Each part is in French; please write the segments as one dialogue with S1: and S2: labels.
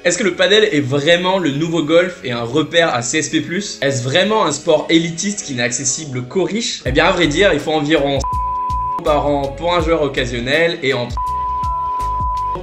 S1: Est-ce que le padel est vraiment le nouveau golf et un repère à CSP+? Est-ce vraiment un sport élitiste qui n'est accessible qu'aux riches? Eh bien à vrai dire, il faut environ par an pour un joueur occasionnel et entre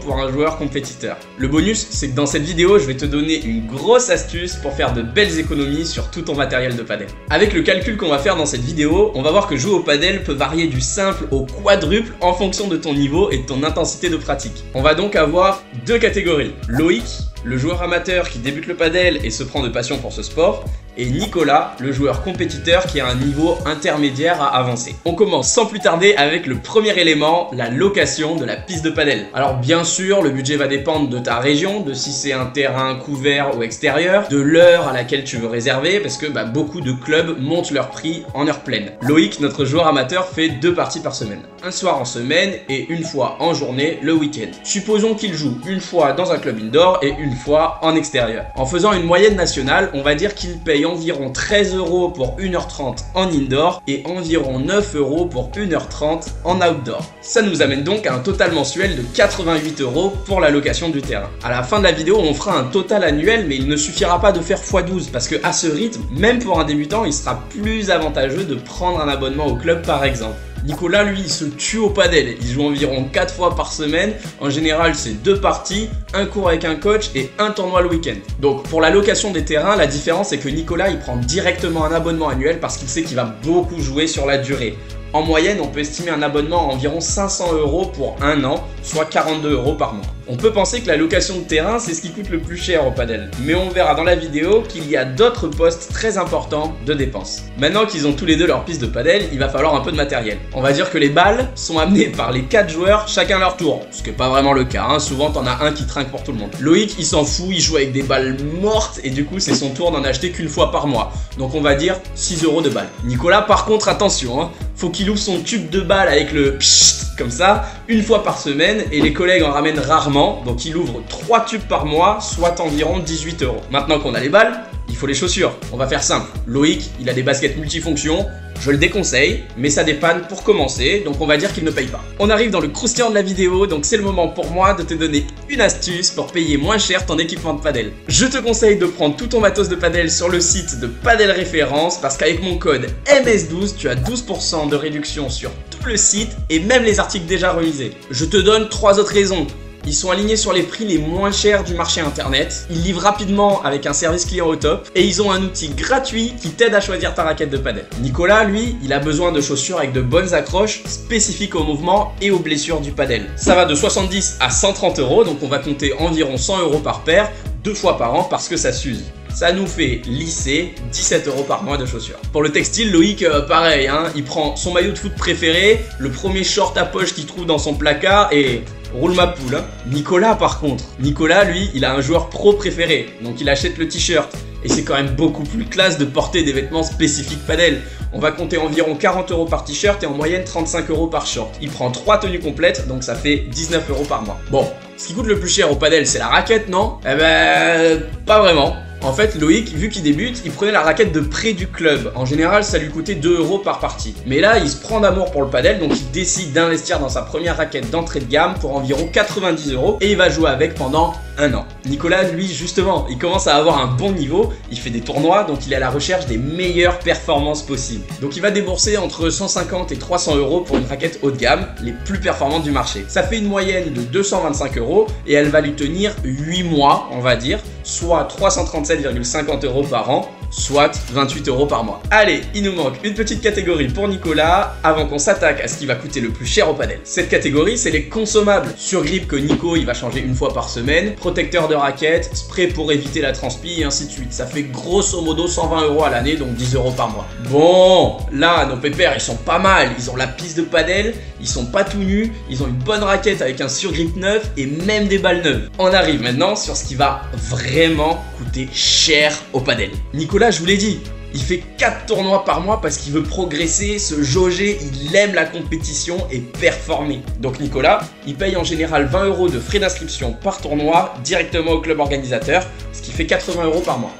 S1: pour un joueur compétiteur. Le bonus, c'est que dans cette vidéo, je vais te donner une grosse astuce pour faire de belles économies sur tout ton matériel de padel. Avec le calcul qu'on va faire dans cette vidéo, on va voir que jouer au padel peut varier du simple au quadruple en fonction de ton niveau et de ton intensité de pratique. On va donc avoir deux catégories. Loïc, le joueur amateur qui débute le padel et se prend de passion pour ce sport, et Nicolas, le joueur compétiteur qui a un niveau intermédiaire à avancer. On commence sans plus tarder avec le premier élément, la location de la piste de padel. Alors bien sûr, le budget va dépendre de ta région, de si c'est un terrain couvert ou extérieur, de l'heure à laquelle tu veux réserver, parce que beaucoup de clubs montent leur prix en heure pleine. Loïc, notre joueur amateur, fait 2 parties par semaine. Un soir en semaine et une fois en journée le week-end. Supposons qu'il joue une fois dans un club indoor et une fois en extérieur. En faisant une moyenne nationale, on va dire qu'il paye environ 13 € pour 1h30 en indoor et environ 9 € pour 1h30 en outdoor. Ça nous amène donc à un total mensuel de 88 € pour la location du terrain. À la fin de la vidéo, on fera un total annuel, mais il ne suffira pas de faire x12 parce que à ce rythme, même pour un débutant, il sera plus avantageux de prendre un abonnement au club par exemple. Nicolas, lui, il se tue au padel. Il joue environ 4 fois par semaine. En général, c'est 2 parties, un cours avec un coach et un tournoi le week-end. Donc, pour la location des terrains, la différence, c'est que Nicolas, il prend directement un abonnement annuel parce qu'il sait qu'il va beaucoup jouer sur la durée. En moyenne, on peut estimer un abonnement à environ 500 € pour un an, soit 42 € par mois. On peut penser que la location de terrain, c'est ce qui coûte le plus cher au padel. Mais on verra dans la vidéo qu'il y a d'autres postes très importants de dépenses. Maintenant qu'ils ont tous les deux leur piste de padel, il va falloir un peu de matériel. On va dire que les balles sont amenées par les 4 joueurs, chacun leur tour. Ce qui n'est pas vraiment le cas, souvent t'en as un qui trinque pour tout le monde. Loïc, il s'en fout, il joue avec des balles mortes et du coup c'est son tour d'en acheter qu'une fois par mois. Donc on va dire 6 € de balles. Nicolas, par contre, attention, faut qu'il ouvre son tube de balles avec le pssst comme ça, une fois par semaine et les collègues en ramènent rarement, donc il ouvre 3 tubes par mois, soit environ 18 €. Maintenant qu'on a les balles, il faut les chaussures. On va faire simple. Loïc, il a des baskets multifonctions. Je le déconseille, mais ça dépanne pour commencer, donc on va dire qu'il ne paye pas. On arrive dans le croustillant de la vidéo, donc c'est le moment pour moi de te donner une astuce pour payer moins cher ton équipement de padel. Je te conseille de prendre tout ton matos de padel sur le site de Padel Référence, parce qu'avec mon code MS12, tu as 12% de réduction sur tout le site et même les articles déjà remisés. Je te donne 3 autres raisons. Ils sont alignés sur les prix les moins chers du marché internet, ils livrent rapidement avec un service client au top et ils ont un outil gratuit qui t'aide à choisir ta raquette de padel. Nicolas, lui, il a besoin de chaussures avec de bonnes accroches spécifiques aux mouvements et aux blessures du padel. Ça va de 70 à 130 €, donc on va compter environ 100 € par paire, 2 fois par an parce que ça s'use. Ça nous fait lisser 17 € par mois de chaussures. Pour le textile, Loïc, pareil, il prend son maillot de foot préféré, le premier short à poche qu'il trouve dans son placard et roule ma poule. Nicolas par contre, Nicolas lui, il a un joueur pro préféré, donc il achète le t-shirt. Et c'est quand même beaucoup plus classe de porter des vêtements spécifiques padel. On va compter environ 40 € par t-shirt et en moyenne 35 € par short. Il prend 3 tenues complètes, donc ça fait 19 € par mois. Bon, ce qui coûte le plus cher au padel, c'est la raquette, non? Eh ben, pas vraiment. En fait, Loïc, vu qu'il débute, il prenait la raquette de près du club. En général, ça lui coûtait 2 € par partie. Mais là, il se prend d'amour pour le padel, donc il décide d'investir dans sa première raquette d'entrée de gamme pour environ 90 € et il va jouer avec pendant un an. Nicolas, lui, justement, il commence à avoir un bon niveau, il fait des tournois, donc il est à la recherche des meilleures performances possibles. Donc il va débourser entre 150 et 300 € pour une raquette haut de gamme, les plus performantes du marché. Ça fait une moyenne de 225 € et elle va lui tenir 8 mois, on va dire, soit 337,50 € par an, soit 28 € par mois. Allez, il nous manque une petite catégorie pour Nicolas avant qu'on s'attaque à ce qui va coûter le plus cher au padel. Cette catégorie, c'est les consommables. Sur-grip que Nico, il va changer une fois par semaine, protecteur de raquette, spray pour éviter la transpi et ainsi de suite. Ça fait grosso modo 120 € à l'année, donc 10 € par mois. Bon, là, nos pépères, ils sont pas mal. Ils ont la piste de padel, ils sont pas tout nus, ils ont une bonne raquette avec un sur-grip neuf et même des balles neuves. On arrive maintenant sur ce qui va vraiment coûter cher au padel. Nicolas, je vous l'ai dit, il fait 4 tournois par mois parce qu'il veut progresser, se jauger, il aime la compétition et performer. Donc Nicolas, il paye en général 20 € de frais d'inscription par tournoi directement au club organisateur, ce qui fait 80 € par mois.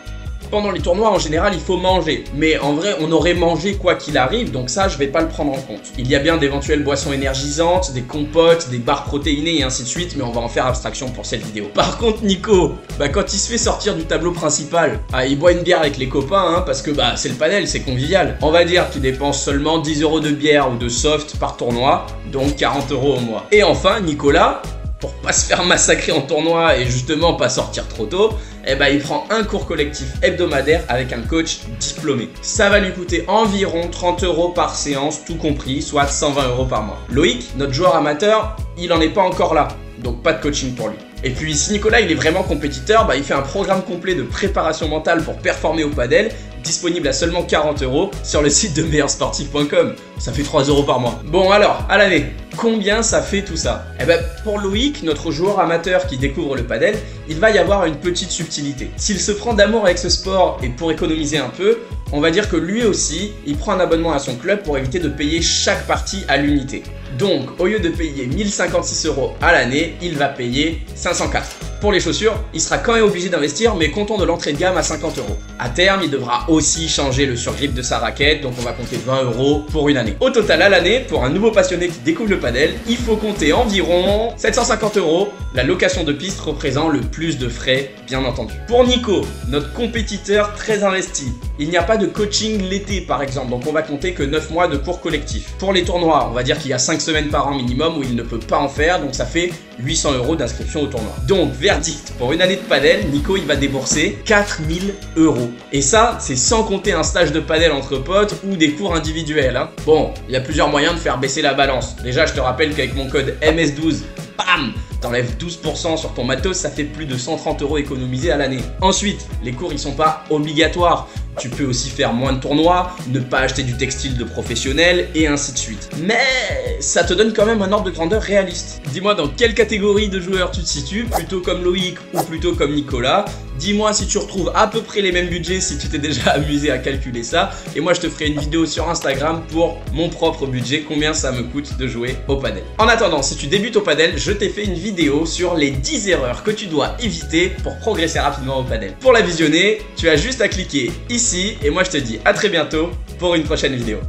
S1: Pendant les tournois, en général, il faut manger. Mais en vrai, on aurait mangé quoi qu'il arrive, donc ça, je vais pas le prendre en compte. Il y a bien d'éventuelles boissons énergisantes, des compotes, des barres protéinées et ainsi de suite, mais on va en faire abstraction pour cette vidéo. Par contre, Nico, quand il se fait sortir du tableau principal, il boit une bière avec les copains, hein, parce que c'est le padel, c'est convivial. On va dire qu'il dépense seulement 10 € de bière ou de soft par tournoi, donc 40 € au mois. Et enfin, Nicolas, pour pas se faire massacrer en tournoi et justement pas sortir trop tôt, il prend un cours collectif hebdomadaire avec un coach diplômé. Ça va lui coûter environ 30 € par séance, tout compris, soit 120 € par mois. Loïc, notre joueur amateur, il en est pas encore là, donc pas de coaching pour lui. Et puis si Nicolas il est vraiment compétiteur, il fait un programme complet de préparation mentale pour performer au padel, disponible à seulement 40 € sur le site de meilleursportif.com. Ça fait 3 € par mois. Bon alors, à l'année, combien ça fait tout ça? Pour Loïc, notre joueur amateur qui découvre le padel, il va y avoir une petite subtilité. S'il se prend d'amour avec ce sport et pour économiser un peu, on va dire que lui aussi, il prend un abonnement à son club pour éviter de payer chaque partie à l'unité. Donc, au lieu de payer 1056 € à l'année, il va payer 504. Pour les chaussures, il sera quand même obligé d'investir, mais comptons de l'entrée de gamme à 50 €. À terme, il devra aussi changer le surgrip de sa raquette, donc on va compter 20 € pour une année. Au total, à l'année, pour un nouveau passionné qui découvre le padel, il faut compter environ 750 €. La location de piste représente le plus de frais, bien entendu. Pour Nico, notre compétiteur très investi, il n'y a pas de coaching l'été par exemple, donc on va compter que 9 mois de cours collectifs. Pour les tournois, on va dire qu'il y a 5 semaines par an minimum où il ne peut pas en faire, donc ça fait 800 € d'inscription au tournoi. Donc verdict, pour une année de padel, Nico il va débourser 4000 €. Et ça, c'est sans compter un stage de padel entre potes ou des cours individuels. Bon, il y a plusieurs moyens de faire baisser la balance. Déjà, je te rappelle qu'avec mon code MS12, bam, t'enlèves 12% sur ton matos, ça fait plus de 130 € économisés à l'année. Ensuite, les cours ils sont pas obligatoires. Tu peux aussi faire moins de tournois, ne pas acheter du textile de professionnel et ainsi de suite. Mais ça te donne quand même un ordre de grandeur réaliste. Dis-moi dans quelle catégorie de joueurs tu te situes, plutôt comme Loïc ou plutôt comme Nicolas. Dis-moi si tu retrouves à peu près les mêmes budgets, si tu t'es déjà amusé à calculer ça. Et moi je te ferai une vidéo sur Instagram pour mon propre budget, combien ça me coûte de jouer au padel. En attendant, si tu débutes au padel, je t'ai fait une vidéo sur les 10 erreurs que tu dois éviter pour progresser rapidement au padel. Pour la visionner, tu as juste à cliquer ici et moi je te dis à très bientôt pour une prochaine vidéo.